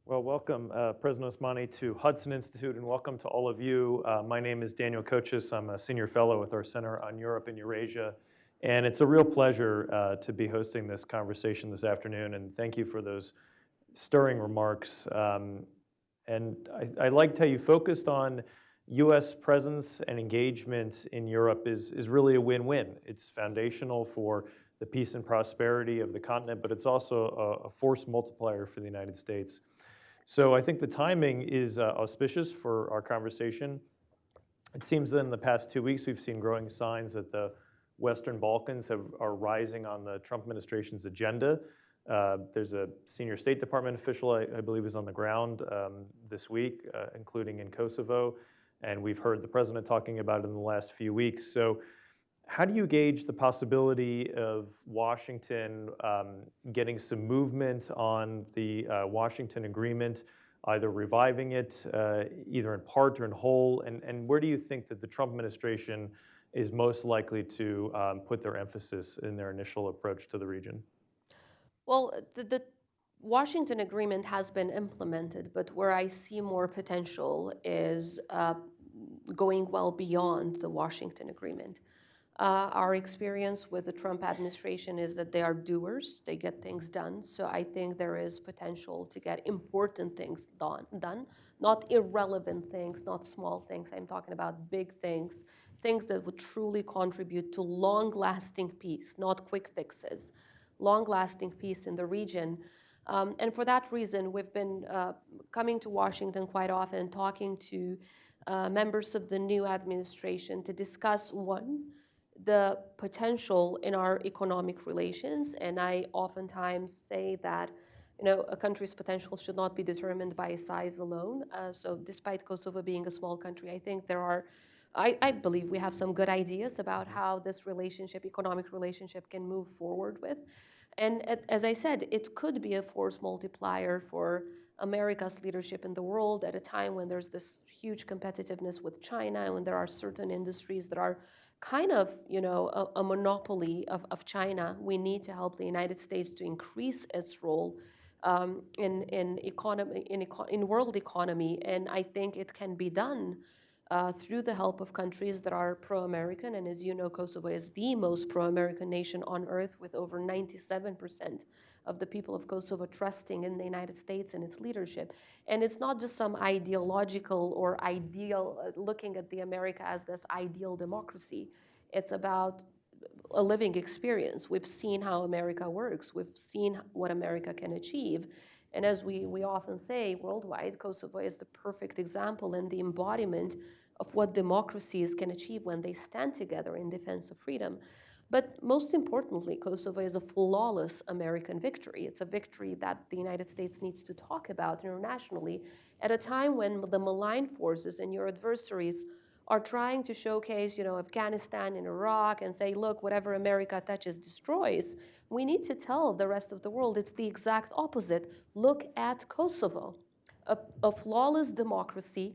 Well, welcome, President Osmani, to Hudson Institute, and welcome to all of you. My name is Daniel Kochis. I'm a senior fellow with our Center on Europe and Eurasia, and it's a real pleasure to be hosting this conversation this afternoon, and thank you for those stirring remarks. And I liked how you focused on U.S. presence and engagement in Europe is really a win-win. It's foundational for the peace and prosperity of the continent, but it's also a force multiplier for the United States. So I think the timing is auspicious for our conversation. It seems that in the past 2 weeks, we've seen growing signs that the Western Balkans are rising on the Trump administration's agenda. There's a senior State Department official, I believe, is on the ground this week, including in Kosovo. And we've heard the president talking about it in the last few weeks. So how do you gauge the possibility of Washington getting some movement on the Washington Agreement, either reviving it, either in part or in whole? And where do you think that the Trump administration is most likely to put their emphasis in their initial approach to the region? Well, the Washington Agreement has been implemented, but where I see more potential is going well beyond the Washington Agreement. Our experience with the Trump administration is that they are doers, they get things done. So I think there is potential to get important things done, not irrelevant things, not small things. I'm talking about big things, things that would truly contribute to long-lasting peace, not quick fixes, long-lasting peace in the region. And for that reason, we've been coming to Washington quite often, talking to members of the new administration to discuss, one, the potential in our economic relations. And I oftentimes say that, a country's potential should not be determined by size alone. So despite Kosovo being a small country, I think I believe we have some good ideas about how this economic relationship can move forward with. And as I said, it could be a force multiplier for America's leadership in the world at a time when there's this huge competitiveness with China and when there are certain industries that are kind of, a monopoly of China. We need to help the United States to increase its role in world economy, and I think it can be done through the help of countries that are pro-American. And as you know, Kosovo is the most pro-American nation on earth, with over 97% of the people of Kosovo trusting in the United States and its leadership. And it's not just some ideological or looking at the America as this ideal democracy. It's about a living experience. We've seen how America works. We've seen what America can achieve. And as we often say worldwide, Kosovo is the perfect example and the embodiment of what democracies can achieve when they stand together in defense of freedom. But most importantly, Kosovo is a flawless American victory. It's a victory that the United States needs to talk about internationally at a time when the malign forces and your adversaries are trying to showcase, Afghanistan and Iraq and say, look, whatever America touches destroys. We need to tell the rest of the world it's the exact opposite. Look at Kosovo, a flawless democracy,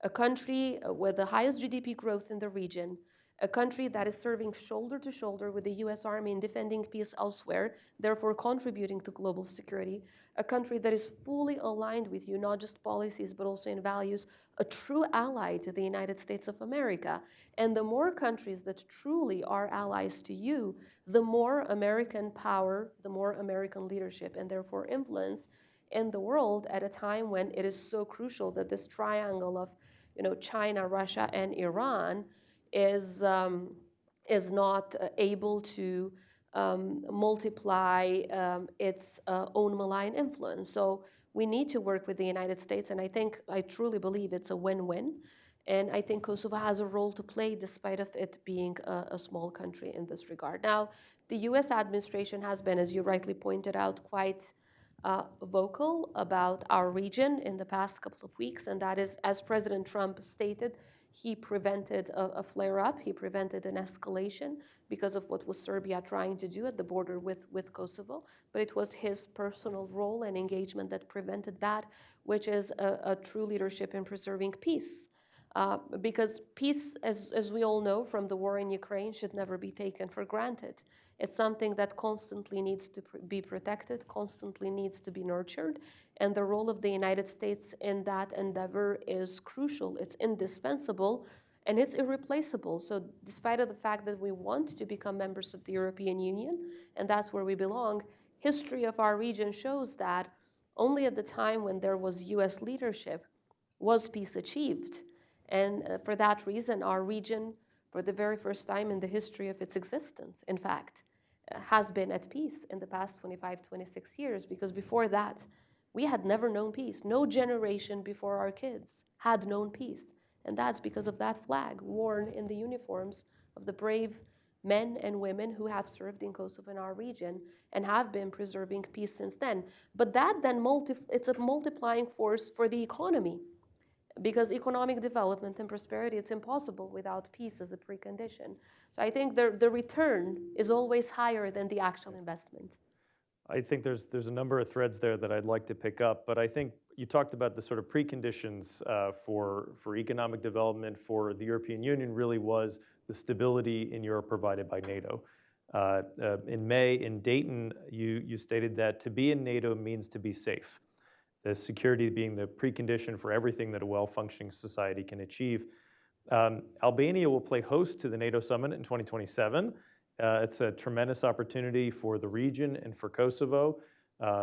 a country with the highest GDP growth in the region, a country that is serving shoulder to shoulder with the US Army in defending peace elsewhere, therefore contributing to global security, a country that is fully aligned with you, not just policies, but also in values, a true ally to the United States of America. And the more countries that truly are allies to you, the more American power, the more American leadership, and therefore influence in the world at a time when it is so crucial that this triangle of, China, Russia, and Iran is not able to multiply its own malign influence. So we need to work with the United States, and I truly believe it's a win-win. And I think Kosovo has a role to play despite of it being a small country in this regard. Now, the US administration has been, as you rightly pointed out, quite vocal about our region in the past couple of weeks, and that is, as President Trump stated, he prevented a flare-up, he prevented an escalation because of what was Serbia trying to do at the border with Kosovo, but it was his personal role and engagement that prevented that, which is a true leadership in preserving peace. Because peace, as we all know from the war in Ukraine, should never be taken for granted. It's something that constantly needs to be protected, constantly needs to be nurtured, and the role of the United States in that endeavor is crucial. It's indispensable, and it's irreplaceable. So despite of the fact that we want to become members of the European Union, and that's where we belong, history of our region shows that only at the time when there was US leadership was peace achieved. And for that reason, our region, for the very first time in the history of its existence, in fact, has been at peace in the past 25, 26 years, because before that, we had never known peace. No generation before our kids had known peace. And that's because of that flag worn in the uniforms of the brave men and women who have served in Kosovo in our region and have been preserving peace since then. But that then it's a multiplying force for the economy, because economic development and prosperity, it's impossible without peace as a precondition. So I think the return is always higher than the actual investment. I think there's a number of threads there that I'd like to pick up, but I think you talked about the sort of preconditions for economic development for the European Union really was the stability in Europe provided by NATO. In May in Dayton, you stated that to be in NATO means to be safe. The security being the precondition for everything that a well-functioning society can achieve. Albania will play host to the NATO summit in 2027. It's a tremendous opportunity for the region and for Kosovo.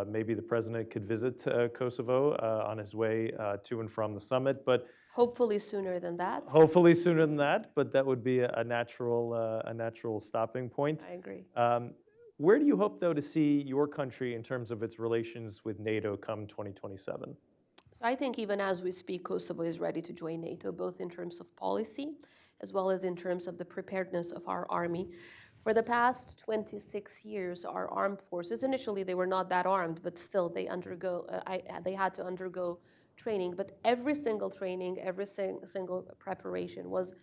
Maybe the president could visit Kosovo on his way to and from the summit, but hopefully sooner than that. Hopefully sooner than that, but that would be a natural stopping point. I agree. Where do you hope, though, to see your country in terms of its relations with NATO come 2027? So I think even as we speak, Kosovo is ready to join NATO, both in terms of policy as well as in terms of the preparedness of our army. For the past 26 years, our armed forces, initially they were not that armed, but still they had to undergo training. But every single training, every single preparation was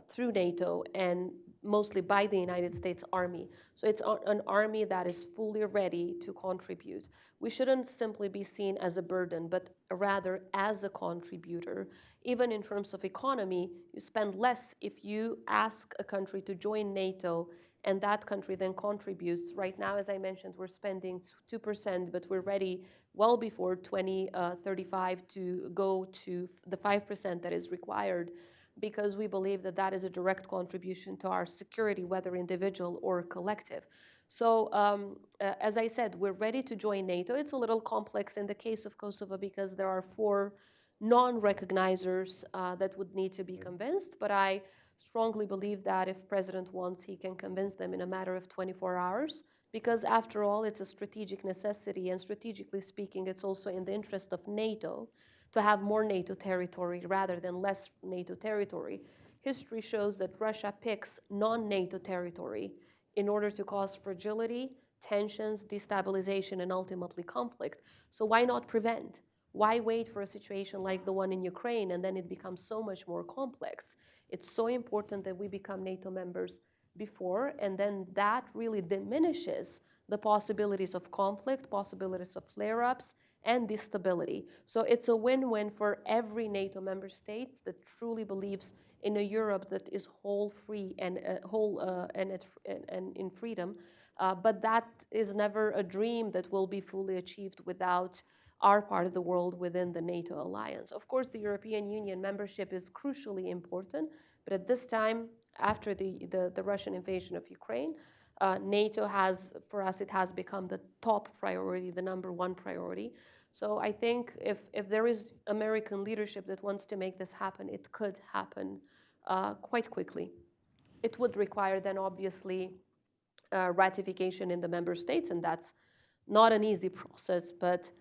through NATO and mostly by the United States Army. So it's an army that is fully ready to contribute. We shouldn't simply be seen as a burden, but rather as a contributor. Even in terms of economy, you spend less if you ask a country to join NATO and that country then contributes. Right now, as I mentioned, we're spending 2%, but we're ready well before 2035 to go to the 5% that is required, because we believe that that is a direct contribution to our security, whether individual or collective. So as I said, we're ready to join NATO. It's a little complex in the case of Kosovo because there are 4 non-recognizers that would need to be convinced, but I strongly believe that if President wants, he can convince them in a matter of 24 hours, because after all, it's a strategic necessity, and strategically speaking, it's also in the interest of NATO to have more NATO territory rather than less NATO territory. History shows that Russia picks non-NATO territory in order to cause fragility, tensions, destabilization, and ultimately conflict. So why not prevent? Why wait for a situation like the one in Ukraine and then it becomes so much more complex? It's so important that we become NATO members before, and then that really diminishes the possibilities of conflict, possibilities of flare-ups, and this stability. So it's a win-win for every NATO member state that truly believes in a Europe that is whole, free, and in freedom. But that is never a dream that will be fully achieved without our part of the world within the NATO alliance. Of course, the European Union membership is crucially important, but at this time, after the Russian invasion of Ukraine, NATO has, for us, it has become the top priority, the #1 priority. So I think if there is American leadership that wants to make this happen, it could happen quite quickly. It would require then obviously ratification in the member states, and that's not an easy process, but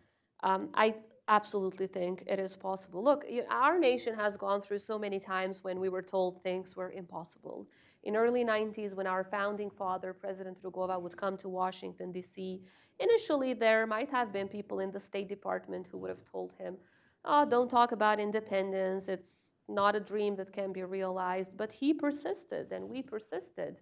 I absolutely think it is possible. Look, our nation has gone through so many times when we were told things were impossible. In early 90s, when our founding father, President Rugova, would come to Washington, D.C., initially there might have been people in the State Department who would have told him, oh, don't talk about independence, it's not a dream that can be realized. But he persisted, and we persisted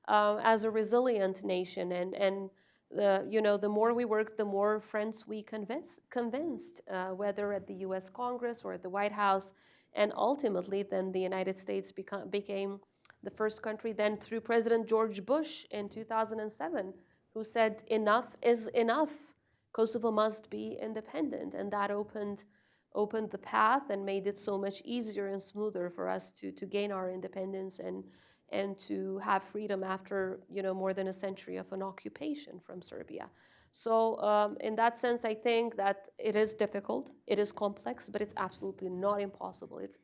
as a resilient nation, and the more we worked, the more friends we convinced, whether at the US Congress or at the White House. And ultimately, then the United States became the first country, then through President George Bush in 2007, who said enough is enough. Kosovo must be independent. And that opened the path and made it so much easier and smoother for us to gain our independence and to have freedom after more than a century of an occupation from Serbia. So in that sense, I think that it is difficult, it is complex, but it's absolutely not impossible. It's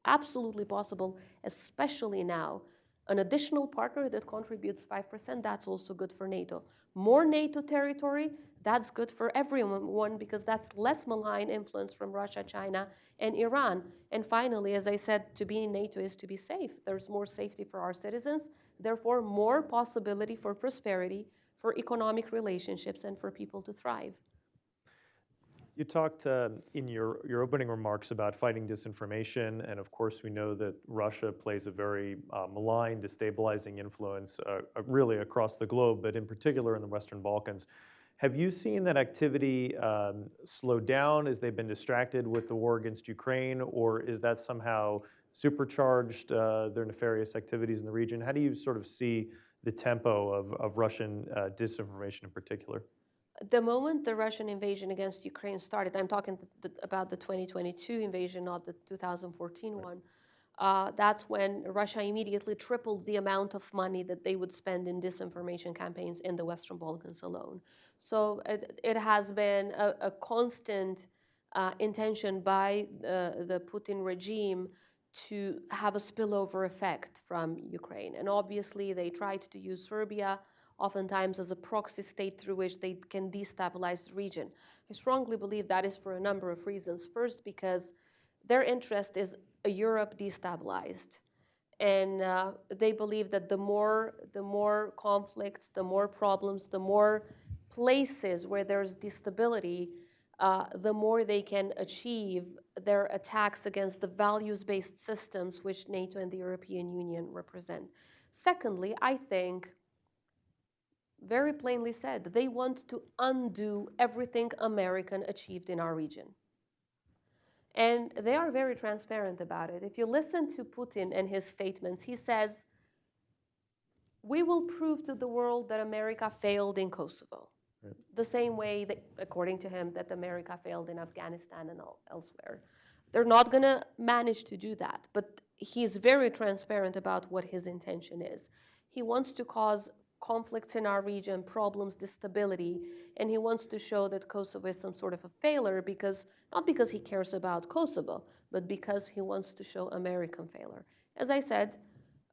absolutely possible, especially now. An additional partner that contributes 5%, that's also good for NATO. More NATO territory, that's good for everyone because that's less malign influence from Russia, China, and Iran. And finally, as I said, to be in NATO is to be safe. There's more safety for our citizens, therefore more possibility for prosperity, for economic relationships, and for people to thrive. You talked in your opening remarks about fighting disinformation, and of course we know that Russia plays a very malign, destabilizing influence really across the globe, but in particular in the Western Balkans. Have you seen that activity slow down as they've been distracted with the war against Ukraine, or is that somehow supercharged their nefarious activities in the region? How do you sort of see the tempo of Russian disinformation in particular? The moment the Russian invasion against Ukraine started, I'm talking about the 2022 invasion, not the 2014 one, that's when Russia immediately tripled the amount of money that they would spend in disinformation campaigns in the Western Balkans alone. So it has been a constant intention by the Putin regime to have a spillover effect from Ukraine. And obviously they tried to use Serbia oftentimes as a proxy state through which they can destabilize the region. I strongly believe that is for a number of reasons. First, because their interest is a Europe destabilized. And they believe that the more conflicts, the more problems, the more places where there's instability, the more they can achieve their attacks against the values-based systems which NATO and the European Union represent. Secondly, I think, very plainly said, they want to undo everything American achieved in our region. And they are very transparent about it. If you listen to Putin and his statements, he says, we will prove to the world that America failed in Kosovo. Right. The same way that, according to him, that America failed in Afghanistan and elsewhere. They're not going to manage to do that, but he's very transparent about what his intention is. He wants to cause conflicts in our region, problems, instability, and he wants to show that Kosovo is some sort of a failure because, not because he cares about Kosovo, but because he wants to show American failure. As I said,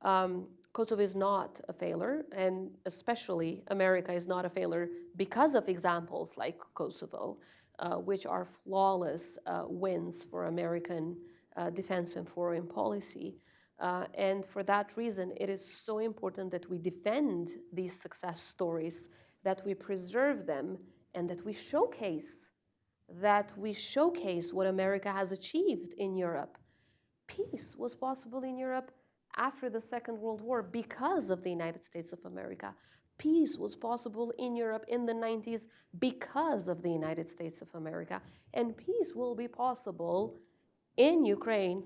Kosovo is not a failure, and especially America is not a failure because of examples like Kosovo, which are flawless wins for American defense and foreign policy. And for that reason, it is so important that we defend these success stories, that we preserve them, and that we showcase what America has achieved in Europe. Peace was possible in Europe after the Second World War because of the United States of America. Peace was possible in Europe in the 90s because of the United States of America. And peace will be possible in Ukraine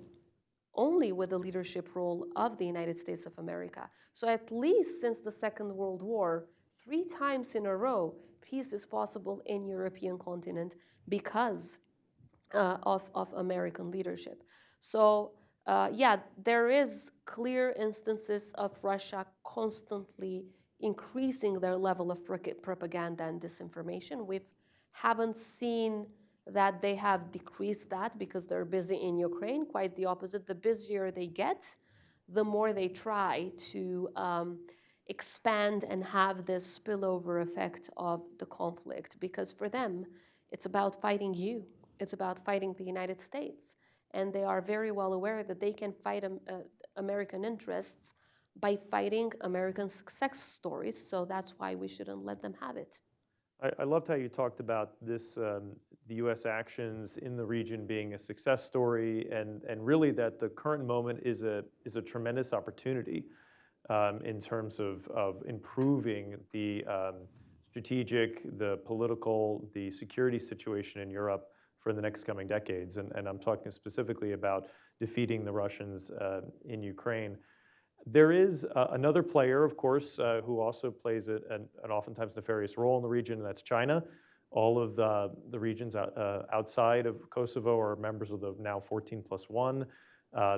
only with the leadership role of the United States of America. So at least since the Second World War, 3 times in a row, peace is possible in European continent because of American leadership. So yeah, there is clear instances of Russia constantly increasing their level of propaganda and disinformation. We haven't seen that they have decreased that because they're busy in Ukraine. Quite the opposite. The busier they get, the more they try to expand and have this spillover effect of the conflict. Because for them, it's about fighting you. It's about fighting the United States. And they are very well aware that they can fight American interests by fighting American success stories. So that's why we shouldn't let them have it. I loved how you talked about this, the U.S. actions in the region being a success story, and really that the current moment is a tremendous opportunity in terms of improving the strategic, the political, the security situation in Europe for the next coming decades. And I'm talking specifically about defeating the Russians in Ukraine. There is another player, of course, who also plays an oftentimes nefarious role in the region, and that's China. All of the regions outside of Kosovo are members of the now 14+1.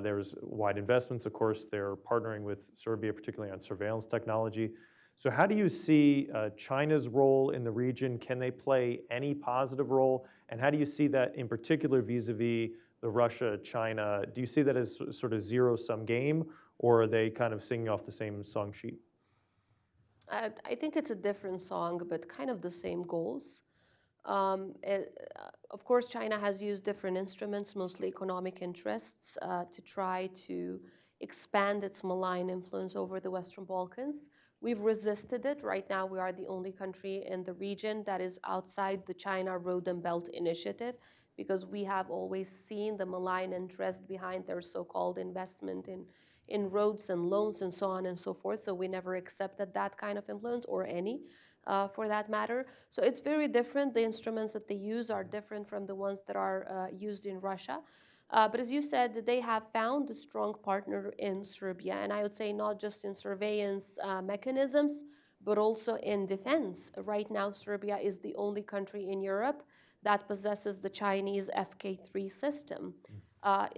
There's wide investments, of course. They're partnering with Serbia, particularly on surveillance technology. So how do you see China's role in the region? Can they play any positive role? And how do you see that in particular vis-a-vis the Russia-China? Do you see that as sort of zero-sum game, or are they kind of singing off the same song sheet? I think it's a different song, but kind of the same goals. Of course, China has used different instruments, mostly economic interests, to try to expand its malign influence over the Western Balkans. We've resisted it. Right now, we are the only country in the region that is outside the China Road and Belt Initiative, because we have always seen the malign interest behind their so-called investment in roads and loans and so on and so forth. So we never accepted that kind of influence, or any. For that matter. So it's very different. The instruments that they use are different from the ones that are used in Russia. But as you said, they have found a strong partner in Serbia, and I would say not just in surveillance mechanisms, but also in defense. Right now, Serbia is the only country in Europe that possesses the Chinese FK3 system.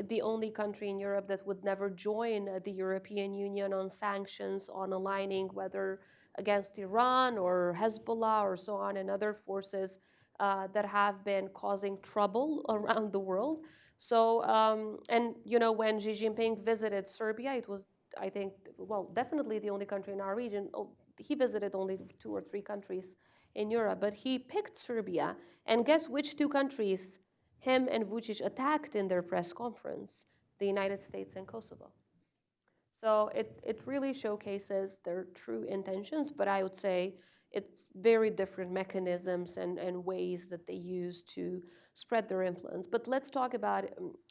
The only country in Europe that would never join the European Union on sanctions, on aligning whether against Iran or Hezbollah or so on, and other forces that have been causing trouble around the world. So, and you know, when Xi Jinping visited Serbia, it was, I think, well, definitely the only country in our region. Oh, he visited only 2 or 3 countries in Europe, but he picked Serbia. And guess which 2 countries him and Vučić attacked in their press conference? The United States and Kosovo. So it really showcases their true intentions, but I would say it's very different mechanisms and ways that they use to spread their influence. But let's talk about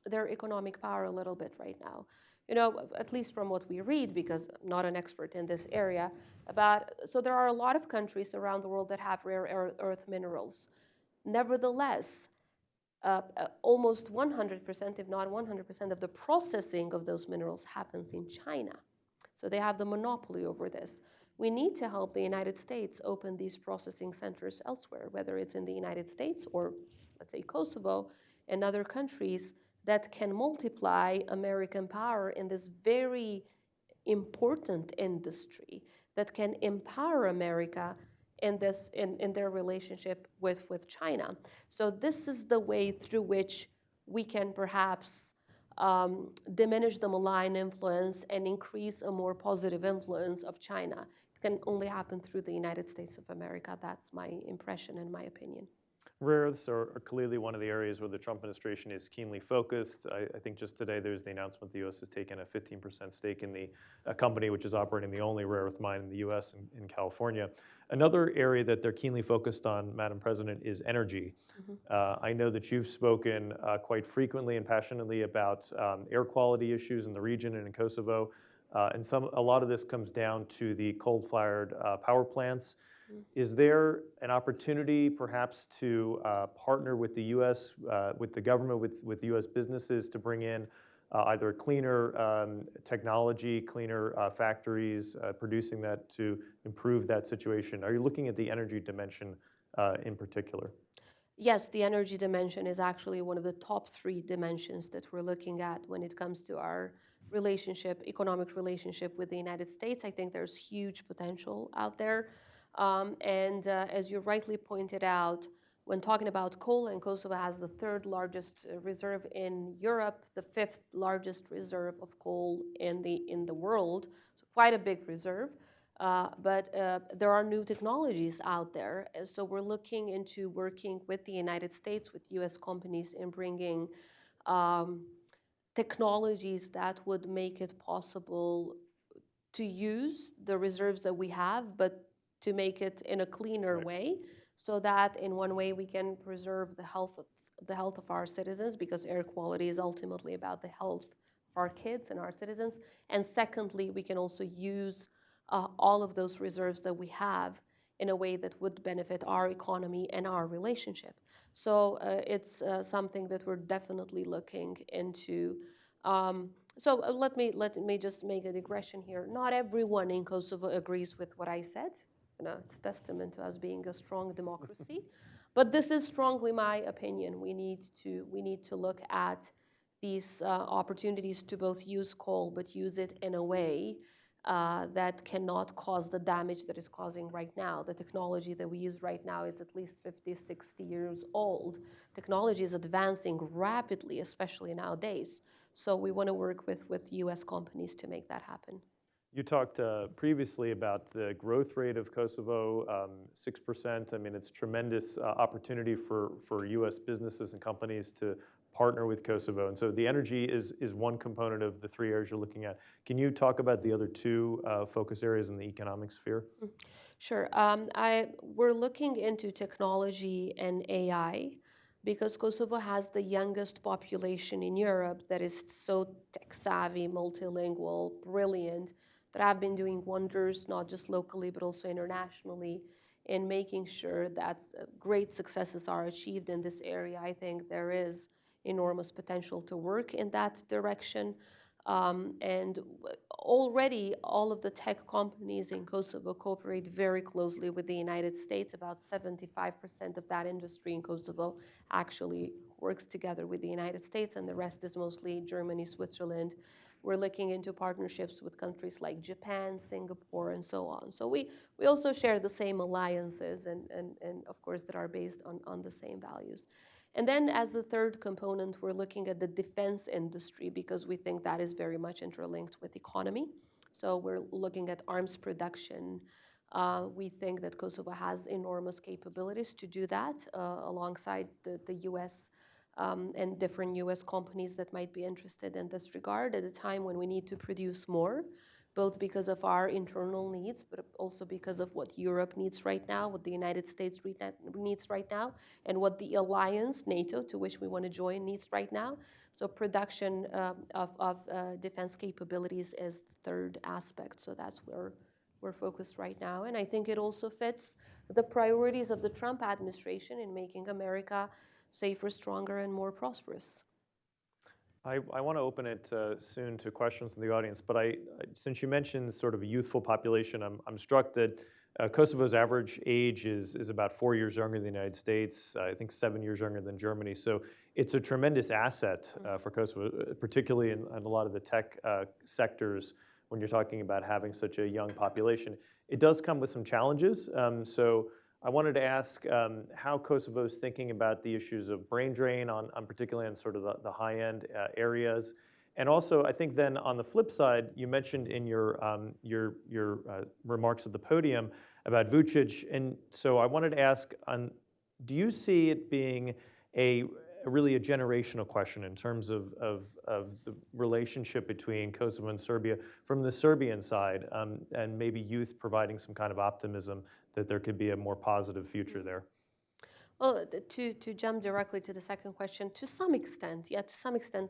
their economic power a little bit right now. You know, at least from what we read, because I'm not an expert in this area, so there are a lot of countries around the world that have rare earth minerals. Nevertheless, almost 100%, if not 100%, of the processing of those minerals happens in China. So they have the monopoly over this. We need to help the United States open these processing centers elsewhere, whether it's in the United States or, let's say, Kosovo and other countries that can multiply American power in this very important industry that can empower America in their relationship with China. So this is the way through which we can perhaps diminish the malign influence and increase a more positive influence of China. It can only happen through the United States of America. That's my impression and my opinion. Rare earths are clearly one of the areas where the Trump administration is keenly focused. I think just today there's the announcement the U.S. has taken a 15% stake in the company which is operating the only rare earth mine in the U.S. in California. Another area that they're keenly focused on, Madam President, is energy. I know that you've spoken quite frequently and passionately about air quality issues in the region and in Kosovo. And a lot of this comes down to the coal-fired power plants. Is there an opportunity perhaps to partner with the U.S., with the government, with U.S. businesses to bring in either cleaner technology, cleaner factories, producing that to improve that situation? Are you looking at the energy dimension in particular? Yes, the energy dimension is actually one of the top 3 dimensions that we're looking at when it comes to our economic relationship with the United States. I think there's huge potential out there. As you rightly pointed out, when talking about coal, and Kosovo has the 3rd largest reserve in Europe, the 5th largest reserve of coal in the world, so quite a big reserve. But there are new technologies out there. So we're looking into working with the United States, with US companies, in bringing technologies that would make it possible to use the reserves that we have, but to make it in a cleaner way, so that in one way we can preserve the health of our citizens, because air quality is ultimately about the health of our kids and our citizens. And secondly, we can also use all of those reserves that we have in a way that would benefit our economy and our relationship. So it's something that we're definitely looking into Let me just make a digression here. Not everyone in Kosovo agrees with what I said. It's a testament to us being a strong democracy. But this is strongly my opinion. We need to look at these opportunities to both use coal, but use it in a way that cannot cause the damage that is causing right now. The technology that we use right now is at least 50, 60 years old. Technology is advancing rapidly, especially nowadays. So we want to work with US companies to make that happen. You talked previously about the growth rate of Kosovo, 6%. I mean, it's tremendous opportunity for US businesses and companies to partner with Kosovo. And so the energy is one component of the three areas you're looking at. Can you talk about the other two focus areas in the economic sphere? Sure. We're looking into technology and AI because Kosovo has the youngest population in Europe that is so tech-savvy, multilingual, brilliant, that have been doing wonders, not just locally, but also internationally, in making sure that great successes are achieved in this area. I think there is enormous potential to work in that direction. And already all of the tech companies in Kosovo cooperate very closely with the United States. About 75% of that industry in Kosovo actually works together with the United States, and the rest is mostly Germany, Switzerland. We're looking into partnerships with countries like Japan, Singapore, and so on. So we also share the same alliances and of course, that are based on the same values. And then as the third component, we're looking at the defense industry because we think that is very much interlinked with economy. So we're looking at arms production. We think that Kosovo has enormous capabilities to do that alongside the US and different US companies that might be interested in this regard at a time when we need to produce more, both because of our internal needs, but also because of what Europe needs right now, what the United States needs right now, and what the alliance, NATO, to which we want to join, needs right now. So production of defense capabilities is the third aspect. So that's where we're focused right now. And I think it also fits the priorities of the Trump administration in making America safer, stronger, and more prosperous. I want to open it soon to questions from the audience, but since you mentioned sort of a youthful population, I'm struck that Kosovo's average age is about 4 years younger than the United States, I think 7 years younger than Germany. So it's a tremendous asset for Kosovo, particularly in a lot of the tech sectors when you're talking about having such a young population. It does come with some challenges. So I wanted to ask how Kosovo is thinking about the issues of brain drain, particularly on sort of the high-end areas. And also, I think then on the flip side, you mentioned in your remarks at the podium about Vučić. And so I wanted to ask, do you see it being really a generational question in terms of the relationship between Kosovo and Serbia from the Serbian side, and maybe youth providing some kind of optimism that there could be a more positive future there? Well, to jump directly to the second question, to some extent,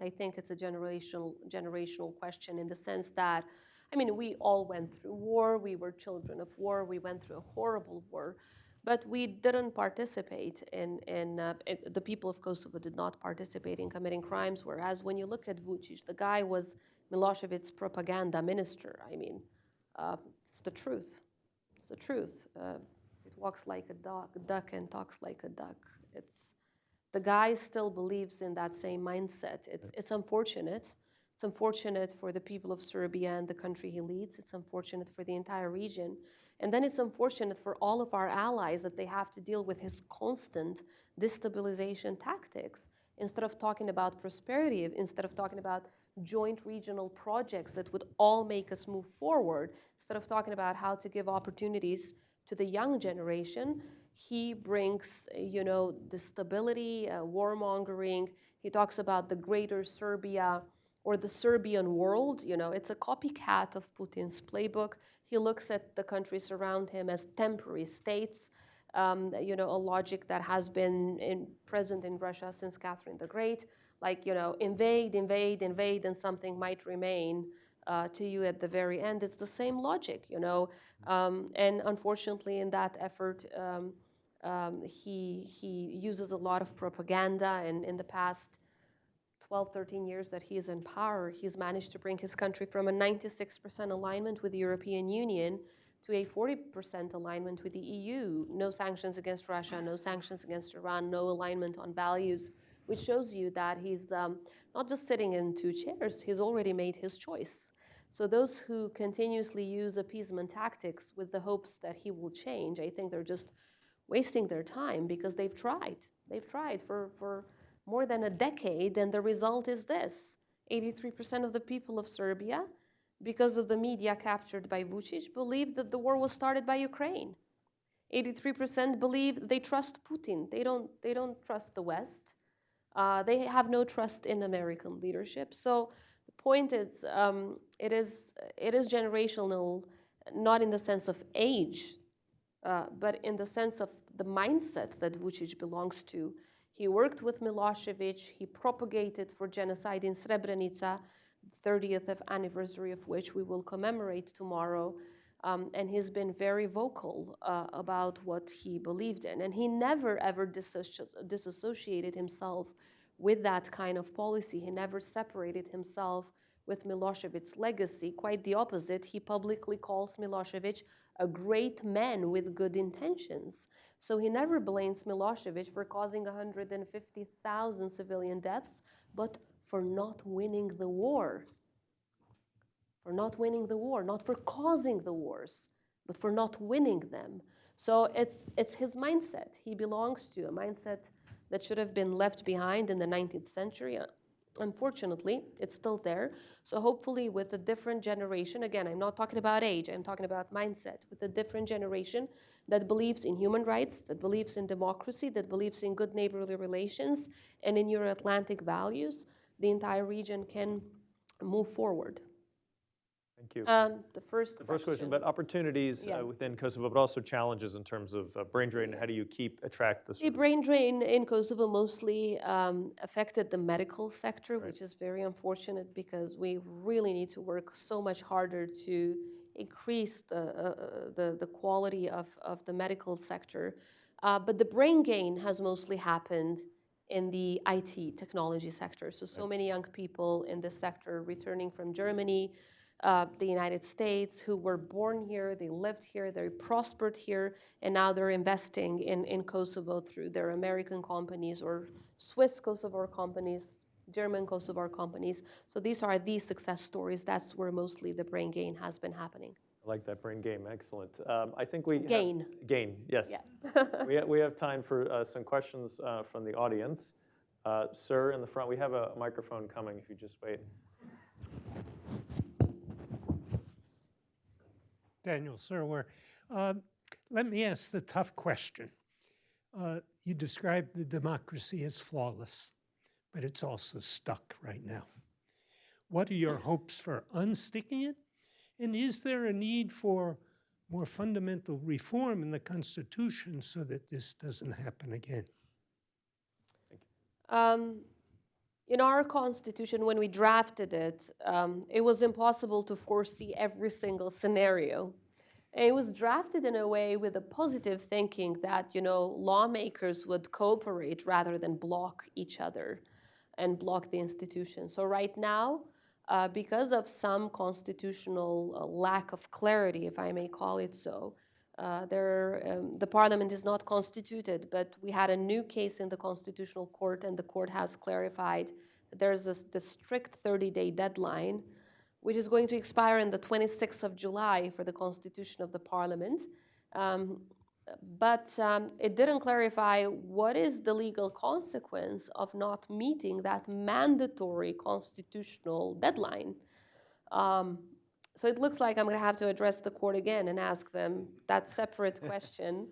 I think it's a generational question in the sense that, I mean, we all went through war, we were children of war, we went through a horrible war, but we didn't participate the people of Kosovo did not participate in committing crimes, whereas when you look at Vučić, the guy was Milosevic's propaganda minister. I mean, it's the truth. It's the truth. It walks like a duck and talks like a duck. The guy still believes in that same mindset. It's unfortunate. It's unfortunate for the people of Serbia and the country he leads. It's unfortunate for the entire region. And then it's unfortunate for all of our allies that they have to deal with his constant destabilization tactics. Instead of talking about prosperity, instead of talking about joint regional projects that would all make us move forward, instead of talking about how to give opportunities to the young generation, he brings, the stability, warmongering. He talks about the greater Serbia or the Serbian world. It's a copycat of Putin's playbook. He looks at the countries around him as temporary states, a logic that has been present in Russia since Catherine the Great, like, invade, and something might remain to you at the very end. It's the same logic, and unfortunately in that effort, he uses a lot of propaganda, and in the past 12, 13 years that he is in power, he's managed to bring his country from a 96% alignment with the European Union to a 40% alignment with the EU. No sanctions against Russia, no sanctions against Iran, no alignment on values, which shows you that he's not just sitting in two chairs, he's already made his choice. So those who continuously use appeasement tactics with the hopes that he will change, I think they're just wasting their time because they've tried. They've tried for more than a decade, and the result is this. 83% of the people of Serbia, because of the media captured by Vučić, believe that the war was started by Ukraine. 83% believe they trust Putin. They don't trust the West. They have no trust in American leadership. So the point is, it is generational, not in the sense of age, but in the sense of the mindset that Vučić belongs to. He worked with Milosevic. He propagated for genocide in Srebrenica, the 30th anniversary of which we will commemorate tomorrow. And he's been very vocal about what he believed in. And he never, ever disassociated himself with that kind of policy. He never separated himself with Milosevic's legacy. Quite the opposite. He publicly calls Milosevic a great man with good intentions. So he never blames Milosevic for causing 150,000 civilian deaths, but for not winning the war. For not winning the war, not for causing the wars, but for not winning them. So it's his mindset. He belongs to a mindset that should have been left behind in the 19th century. Unfortunately, it's still there. So hopefully with a different generation, again, I'm not talking about age, I'm talking about mindset, with a different generation that believes in human rights, that believes in democracy, that believes in good neighborly relations, and in Euro-Atlantic values, the entire region can move forward. Thank you. The first question about opportunities within Kosovo, but also challenges in terms of brain drain. How do you attract the brain drain in Kosovo mostly affected the medical sector, which is very unfortunate because we really need to work so much harder to increase the quality of the medical sector. But the brain gain has mostly happened in the IT technology sector. So many young people in this sector returning from Germany, the United States, who were born here, they lived here, they prospered here, and now they're investing in Kosovo through their American companies or Swiss Kosovo companies, German Kosovo companies. So these are the success stories. That's where mostly the brain gain has been happening. I like that brain game. Excellent. I think we gain. Yes. Yeah. we have time for some questions from the audience. Sir, in the front, we have a microphone coming. If you just wait. Daniel Serwer. Let me ask the tough question. You described the democracy as flawless, but it's also stuck right now. What are your hopes for unsticking it? And is there a need for more fundamental reform in the Constitution so that this doesn't happen again? In our Constitution, when we drafted it, it was impossible to foresee every single scenario. And it was drafted in a way with a positive thinking that, lawmakers would cooperate rather than block each other and block the institution. So right now, because of some constitutional lack of clarity, if I may call it so, the parliament is not constituted, but we had a new case in the Constitutional Court, and the court has clarified that there's the strict 30-day deadline, which is going to expire on the 26th of July for the constitution of the parliament. But it didn't clarify what is the legal consequence of not meeting that mandatory constitutional deadline. So it looks like I'm going to have to address the court again and ask them that separate question,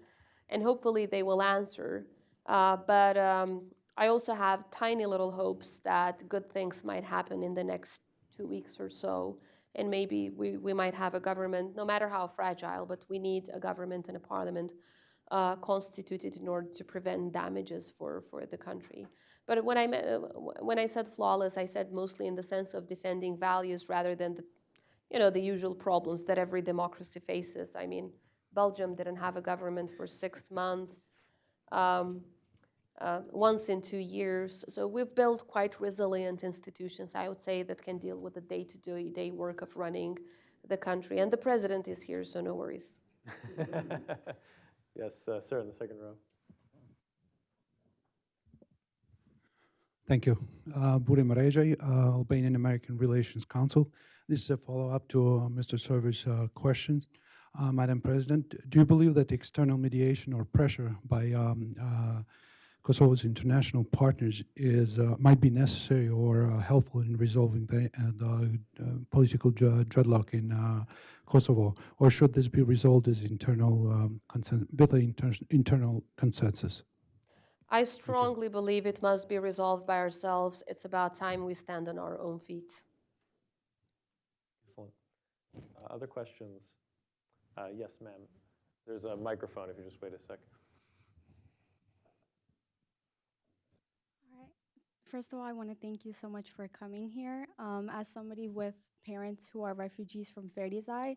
and hopefully they will answer. But I also have tiny little hopes that good things might happen in the next 2 weeks or so, and maybe we might have a government, no matter how fragile, but we need a government and a parliament constituted in order to prevent damages for the country. But when I said flawless, I said mostly in the sense of defending values rather than the usual problems that every democracy faces. I mean, Belgium didn't have a government for 6 months. once in 2 years. So we've built quite resilient institutions, I would say, that can deal with the day-to-day work of running the country. And the president is here, so no worries. Yes, sir, in the second row. Thank you. Buri Marejai, Albanian American Relations Council. This is a follow-up to Mr. Server's questions. Madam President, do you believe that external mediation or pressure by Kosovo's international partners might be necessary or helpful in resolving the political dreadlock in Kosovo, or should this be resolved as internal internal consensus? I strongly believe it must be resolved by ourselves. It's about time we stand on our own feet. Excellent. Other questions? Yes, ma'am. There's a microphone if you just wait a sec. All right. First of all, I want to thank you so much for coming here. As somebody with parents who are refugees from Ferizaj,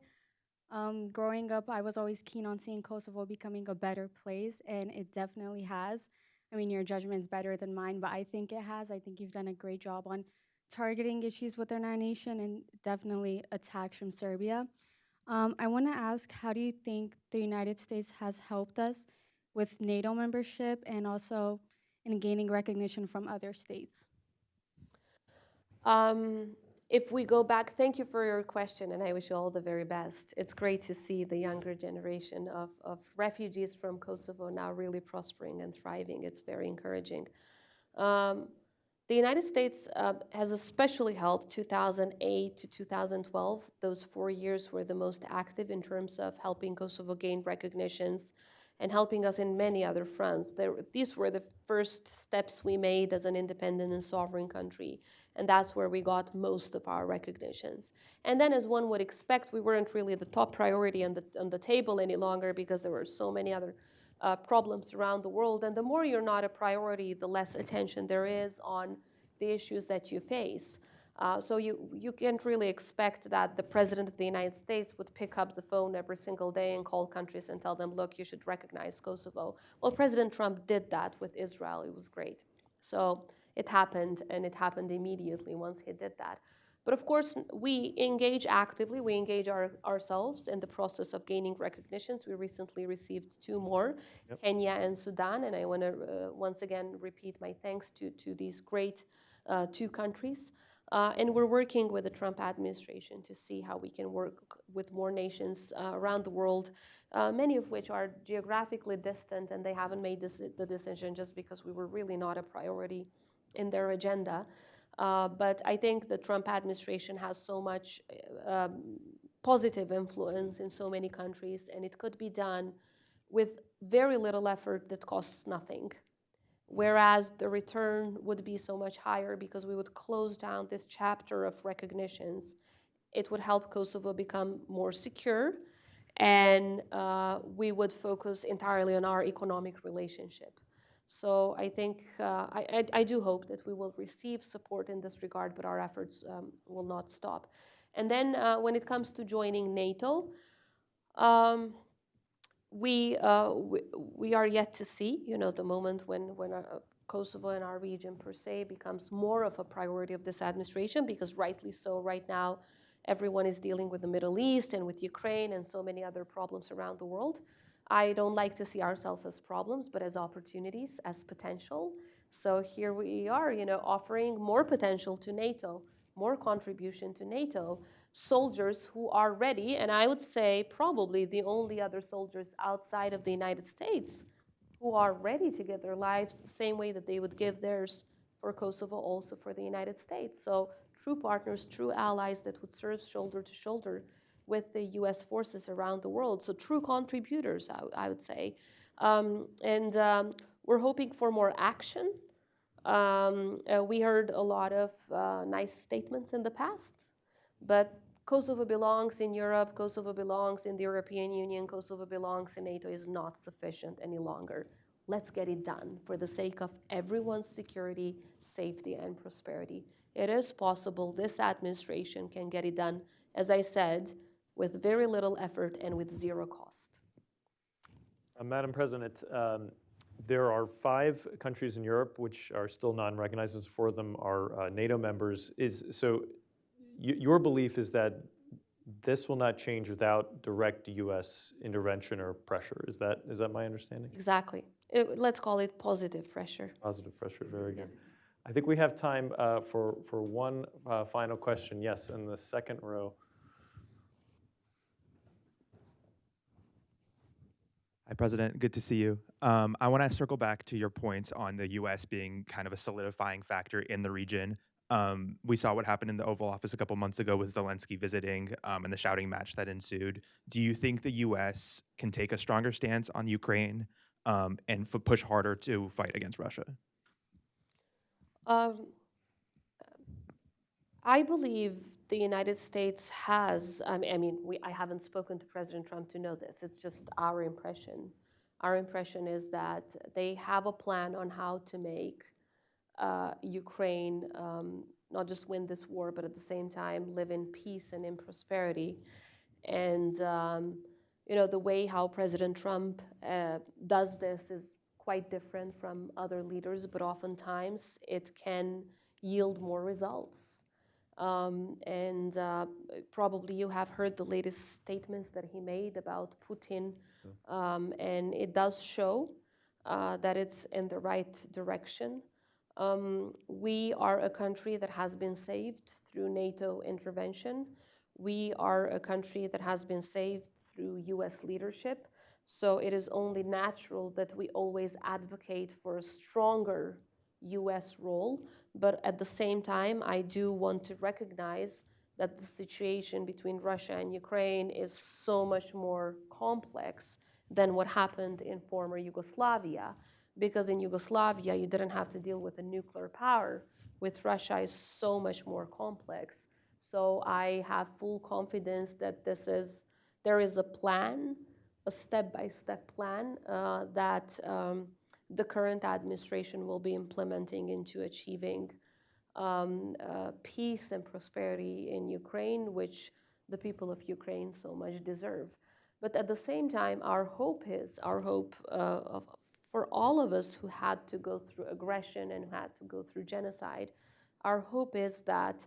growing up, I was always keen on seeing Kosovo becoming a better place, and it definitely has. I mean, your judgment is better than mine, but I think it has. I think you've done a great job on targeting issues within our nation and definitely attacks from Serbia. I want to ask, how do you think the United States has helped us with NATO membership and also in gaining recognition from other states? If we go back, thank you for your question, and I wish you all the very best. It's great to see the younger generation of refugees from Kosovo now really prospering and thriving. It's very encouraging. The United States has especially helped 2008 to 2012. Those 4 years were the most active in terms of helping Kosovo gain recognitions and helping us in many other fronts. These were the first steps we made as an independent and sovereign country, and that's where we got most of our recognitions. And then, as one would expect, we weren't really the top priority on the table any longer because there were so many other problems around the world. And the more you're not a priority, the less attention there is on the issues that you face. So you can't really expect that the President of the United States would pick up the phone every single day and call countries and tell them, look, you should recognize Kosovo. Well, President Trump did that with Israel. It was great. So it happened, and it happened immediately once he did that. But of course, we engage actively. We engage ourselves in the process of gaining recognitions. We recently received 2 more, Kenya and Sudan, and I want to once again repeat my thanks to these great 2 countries. And we're working with the Trump administration to see how we can work with more nations around the world, many of which are geographically distant, and they haven't made the decision just because we were really not a priority in their agenda. But I think the Trump administration has so much positive influence in so many countries, and it could be done with very little effort that costs nothing. Whereas the return would be so much higher because we would close down this chapter of recognitions. It would help Kosovo become more secure, and we would focus entirely on our economic relationship. So I think, I do hope that we will receive support in this regard, but our efforts will not stop. And then when it comes to joining NATO, we are yet to see, the moment when Kosovo and our region per se becomes more of a priority of this administration, because rightly so right now, everyone is dealing with the Middle East and with Ukraine and so many other problems around the world. I don't like to see ourselves as problems, but as opportunities, as potential. So here we are, offering more potential to NATO, more contribution to NATO, soldiers who are ready, and I would say probably the only other soldiers outside of the United States who are ready to give their lives the same way that they would give theirs for Kosovo, also for the United States. So true partners, true allies that would serve shoulder to shoulder with the US forces around the world. So true contributors, I would say. We're hoping for more action. We heard a lot of nice statements in the past, but Kosovo belongs in Europe, Kosovo belongs in the European Union, Kosovo belongs in NATO is not sufficient any longer. Let's get it done for the sake of everyone's security, safety, and prosperity. It is possible this administration can get it done, as I said, with very little effort and with zero cost. Madam President, There are 5 countries in Europe which are still non-recognized, as 4 of them are NATO members. Your belief is that this will not change without direct U.S. intervention or pressure. Is that my understanding? Exactly. Let's call it positive pressure. Positive pressure, very good. I think we have time for one final question. Yes, in the second row. Hi, President. Good to see you. I want to circle back to your points on the U.S. being kind of a solidifying factor in the region. We saw what happened in the Oval Office a couple months ago with Zelensky visiting and the shouting match that ensued. Do you think the U.S. can take a stronger stance on Ukraine and push harder to fight against Russia? I believe the United States has, I haven't spoken to President Trump to know this, it's just our impression. Our impression is that they have a plan on how to make Ukraine not just win this war, but at the same time live in peace and in prosperity. And the way how President Trump does this is quite different from other leaders, but oftentimes it can yield more results. Probably you have heard the latest statements that he made about Putin, and it does show that it's in the right direction. We are a country that has been saved through NATO intervention. We are a country that has been saved through US leadership. So it is only natural that we always advocate for a stronger US role. But at the same time, I do want to recognize that the situation between Russia and Ukraine is so much more complex than what happened in former Yugoslavia. Because in Yugoslavia, you didn't have to deal with a nuclear power. With Russia, it's so much more complex. So I have full confidence that there is a plan, a step-by-step plan that the current administration will be implementing into achieving peace and prosperity in Ukraine, which the people of Ukraine so much deserve. But at the same time, our hope for all of us who had to go through aggression and who had to go through genocide, our hope is that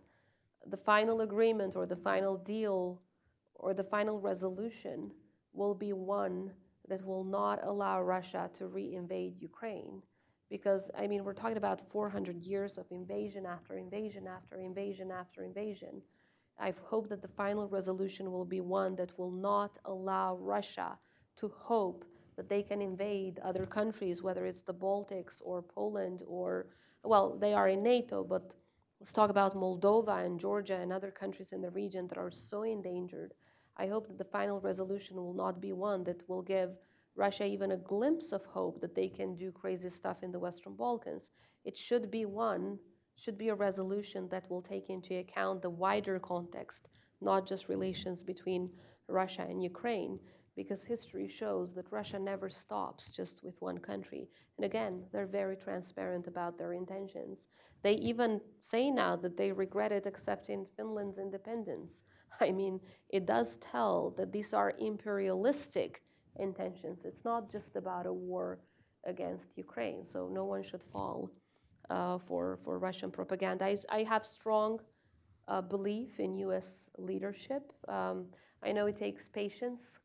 the final agreement or the final deal or the final resolution will be one that will not allow Russia to reinvade Ukraine. Because, we're talking about 400 years of invasion after invasion after invasion after invasion. I hope that the final resolution will be one that will not allow Russia to hope that they can invade other countries, whether it's the Baltics or Poland or, well, they are in NATO, but let's talk about Moldova and Georgia and other countries in the region that are so endangered. I hope that the final resolution will not be one that will give Russia even a glimpse of hope that they can do crazy stuff in the Western Balkans. It should be a resolution that will take into account the wider context, not just relations between Russia and Ukraine, because history shows that Russia never stops just with one country. And again, they're very transparent about their intentions. They even say now that they regretted accepting Finland's independence. It does tell that these are imperialistic intentions. It's not just about a war against Ukraine, so no one should fall for Russian propaganda. I have strong belief in US leadership. I know it takes patience.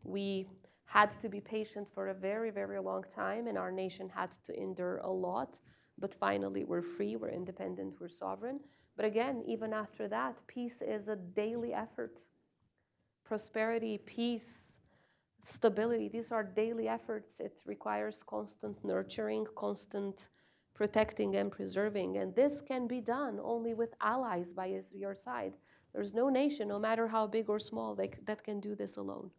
We had to be patient for a very, very long time, and our nation had to endure a lot. But finally, we're free, we're independent, we're sovereign. But again, even after that, peace is a daily effort. Prosperity, peace, stability, these are daily efforts. It requires constant nurturing, constant protecting and preserving. And this can be done only with allies by your side. There's no nation, no matter how big or small, that can do this alone.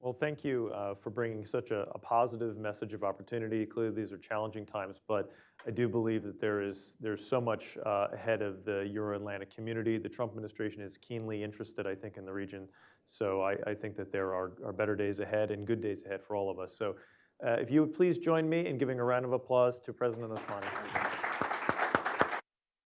Well, thank you for bringing such a positive message of opportunity. Clearly, these are challenging times, but I do believe that there's so much ahead of the Euro-Atlantic community. The Trump administration is keenly interested, I think, in the region. So I think that there are better days ahead and good days ahead for all of us. So if you would please join me in giving a round of applause to President Osmani.